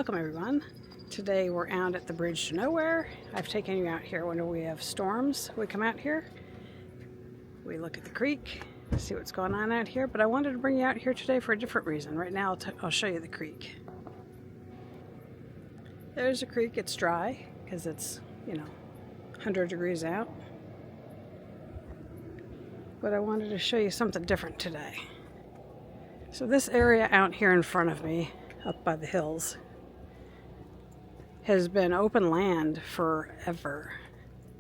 Welcome everyone. Today we're out at the bridge to nowhere. I've taken you out here when we have storms. We come out here, we look at the creek, see what's going on out here, but I wanted to bring you out here today for a different reason. Right now I'll show you the creek. There's a creek. It's dry because it's 100 degrees out, but I wanted to show you something different today. So this area out here in front of me, up by the hills, has been open land forever.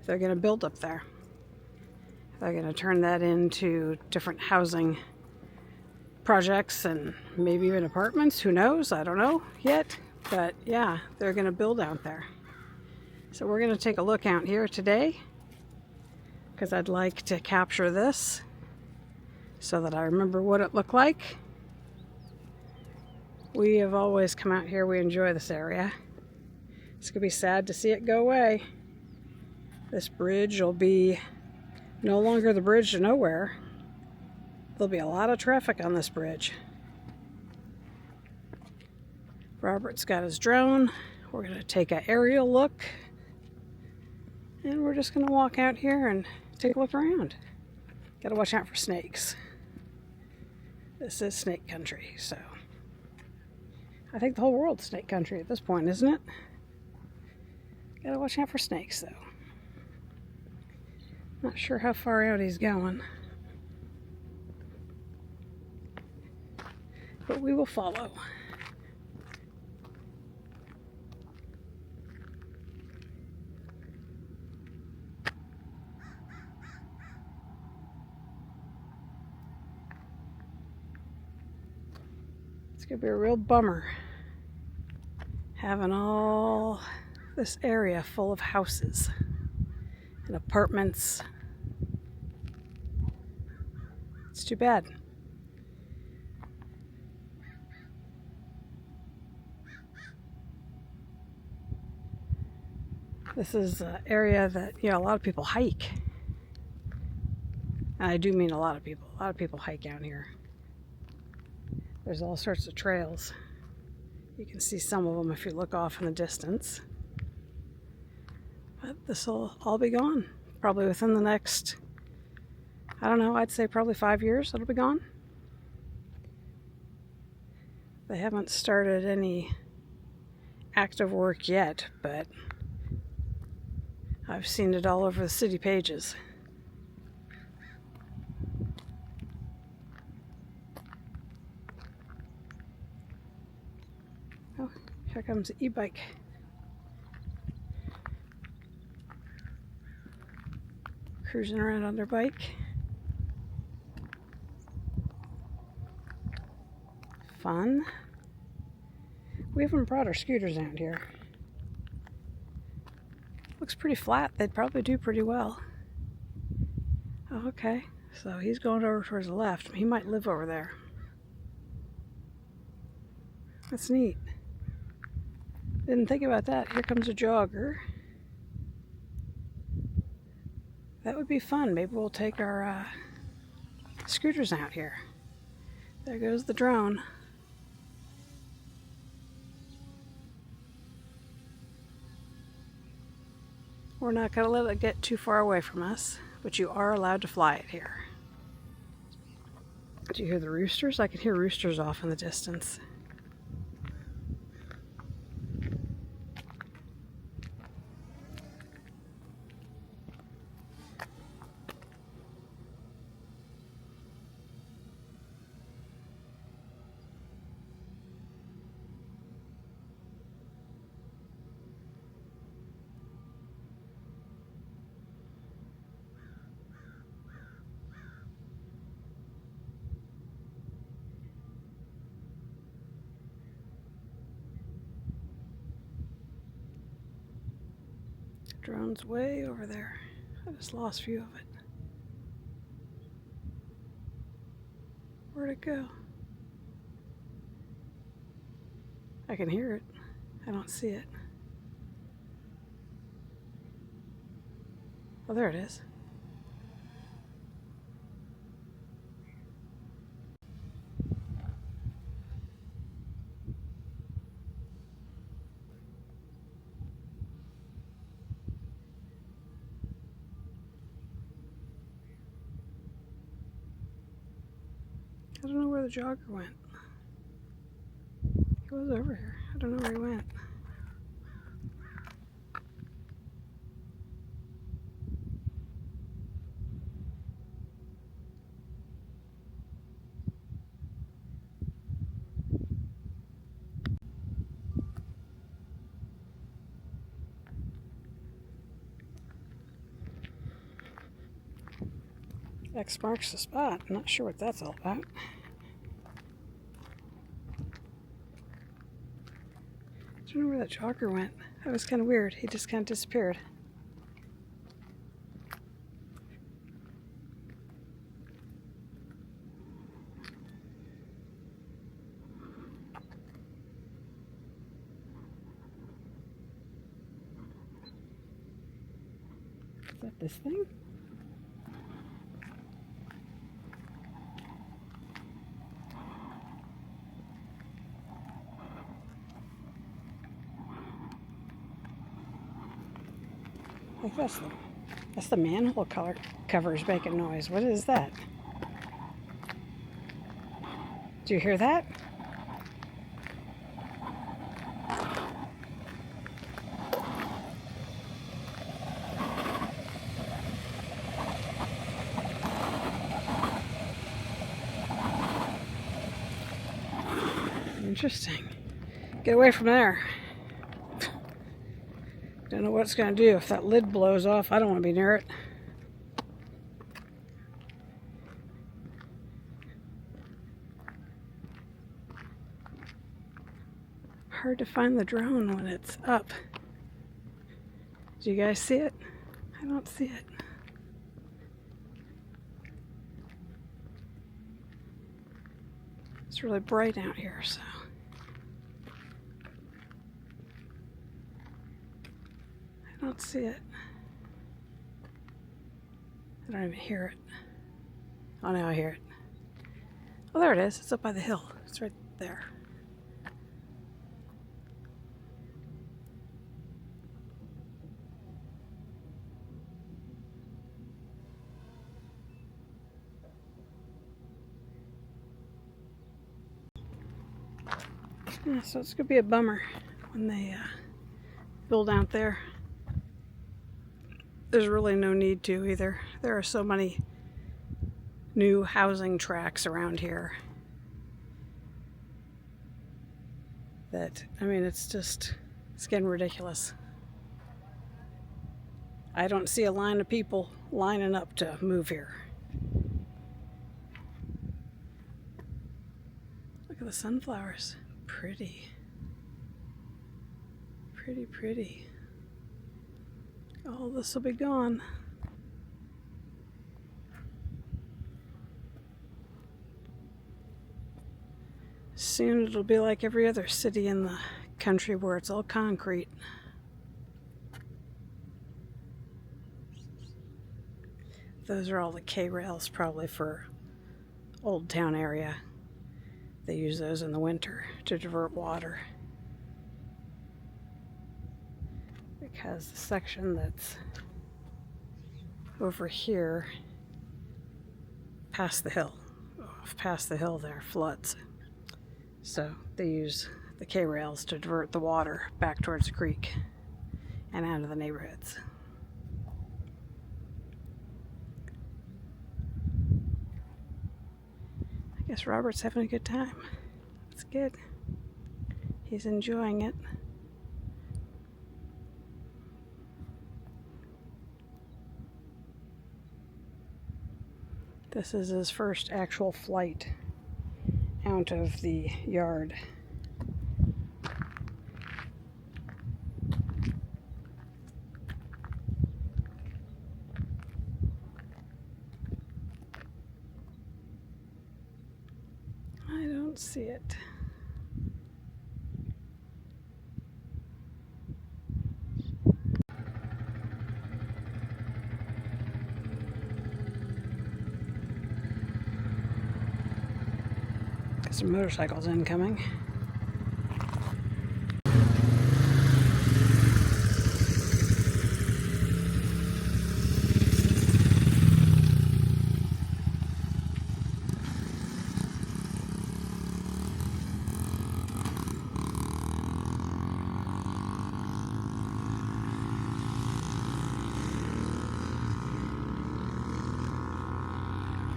They're going to build up there. They're going to turn that into different housing projects and maybe even apartments. Who knows? I don't know yet. But yeah, they're going to build out there. So we're going to take a look out here today because I'd like to capture this so that I remember what it looked like. We have always come out here. We enjoy this area. It's going to be sad to see it go away. This bridge will be no longer the bridge to nowhere. There'll be a lot of traffic on this bridge. Robert's got his drone. We're going to take an aerial look. And we're just going to walk out here and take a look around. Got to watch out for snakes. This is snake country, so I think the whole world's snake country at this point, isn't it? Gotta watch out for snakes, though. Not sure how far out he's going, but we will follow. It's gonna be a real bummer having all this area full of houses and apartments. It's too bad. This is an area that a lot of people hike. And I do mean a lot of people. A lot of people hike out here. There's all sorts of trails. You can see some of them if you look off in the distance. But this will all be gone. Probably within the next, I don't know, I'd say probably 5 years it'll be gone. They haven't started any active work yet, but I've seen it all over the city pages. Oh, here comes the e-bike. Cruising around on their bike. Fun. We haven't brought our scooters out here. Looks pretty flat. They'd probably do pretty well. Oh, okay, so he's going over towards the left. He might live over there. That's neat. Didn't think about that. Here comes a jogger. That would be fun. Maybe we'll take our scooters out here. There goes the drone. We're not going to let it get too far away from us, but you are allowed to fly it here. Do you hear the roosters? I can hear roosters off in the distance. Drone's way over there. I just lost view of it. Where'd it go? I can hear it. I don't see it. Oh, there it is. where the jogger went. He was over here. I don't know where he went. X marks the spot. I'm not sure what that's all about. I don't know where that jogger went. That was kind of weird. He just kind of disappeared. Is that this thing? I think that's the manhole covers making noise. What is that? Do you hear that? Interesting. Get away from there. Don't know what it's going to do. If that lid blows off, I don't want to be near it. Hard to find the drone when it's up. Do you guys see it? I don't see it. It's really bright out here, so. I don't see it. I don't even hear it. Oh, now I hear it. Oh, there it is. It's up by the hill. It's right there. Yeah, so it's going to be a bummer when they build out there. There's really no need to either. There are so many new housing tracts around here that, I mean, it's getting ridiculous. I don't see a line of people lining up to move here. Look at the sunflowers. Pretty. Pretty, pretty. All this will be gone. Soon it'll be like every other city in the country where it's all concrete. Those are all the K-rails probably for Old Town area. They use those in the winter to divert water. Because the section that's over here past the hill there floods. So they use the K-rails to divert the water back towards the creek and out of the neighborhoods. I guess Robert's having a good time. It's good. He's enjoying it. This is his first actual flight out of the yard. I don't see it. Some motorcycles incoming.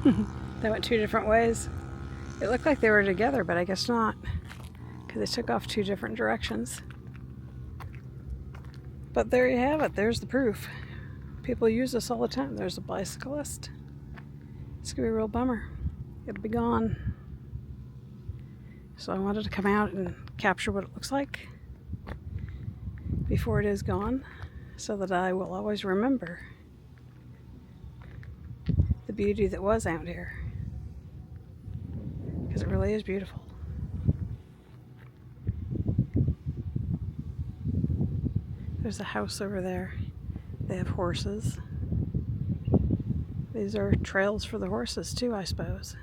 They went two different ways. It looked like they were together, but I guess not, because they took off two different directions. But there you have it. There's the proof. People use this all the time. There's a bicyclist. It's going to be a real bummer. It'll be gone. So I wanted to come out and capture what it looks like before it is gone, so that I will always remember the beauty that was out here, because it really is beautiful. There's a house over there. They have horses. These are trails for the horses too, I suppose.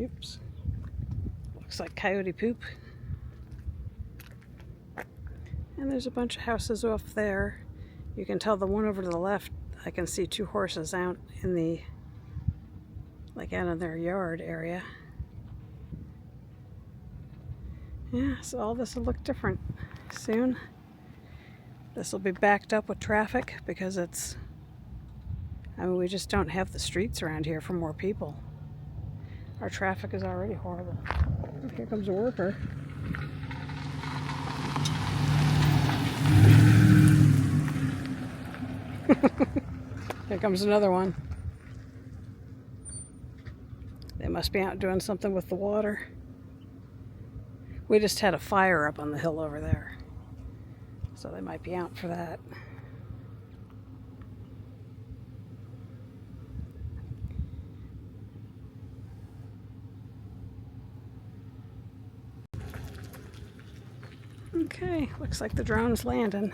Oops. Looks like coyote poop. And there's a bunch of houses off there. You can tell the one over to the left, I can see two horses out in the, like out of their yard area. Yeah, so all this will look different soon. This will be backed up with traffic because we just don't have the streets around here for more people. Our traffic is already horrible. Here comes a worker. Here comes another one. They must be out doing something with the water. We just had a fire up on the hill over there, so they might be out for that. Okay, looks like the drone's landing.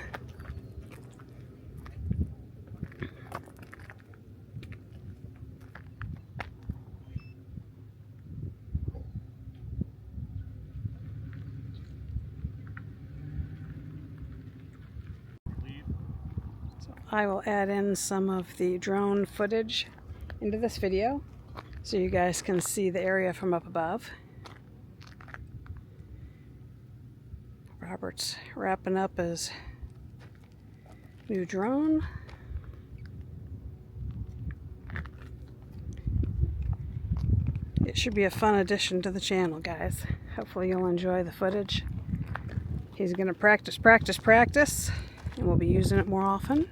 I will add in some of the drone footage into this video so you guys can see the area from up above. Robert's wrapping up his new drone. It should be a fun addition to the channel, guys. Hopefully you'll enjoy the footage. He's going to practice, and we'll be using it more often.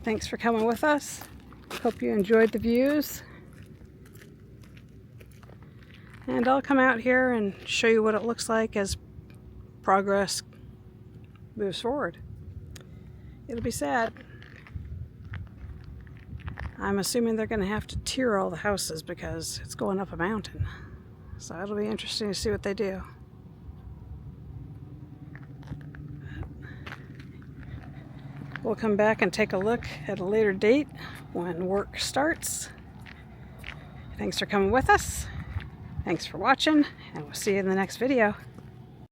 Thanks for coming with us. Hope you enjoyed the views. And I'll come out here and show you what it looks like as progress moves forward. It'll be sad. I'm assuming they're going to have to tier all the houses because it's going up a mountain. So it'll be interesting to see what they do. We'll come back and take a look at a later date when work starts. Thanks for coming with us. Thanks for watching, and we'll see you in the next video.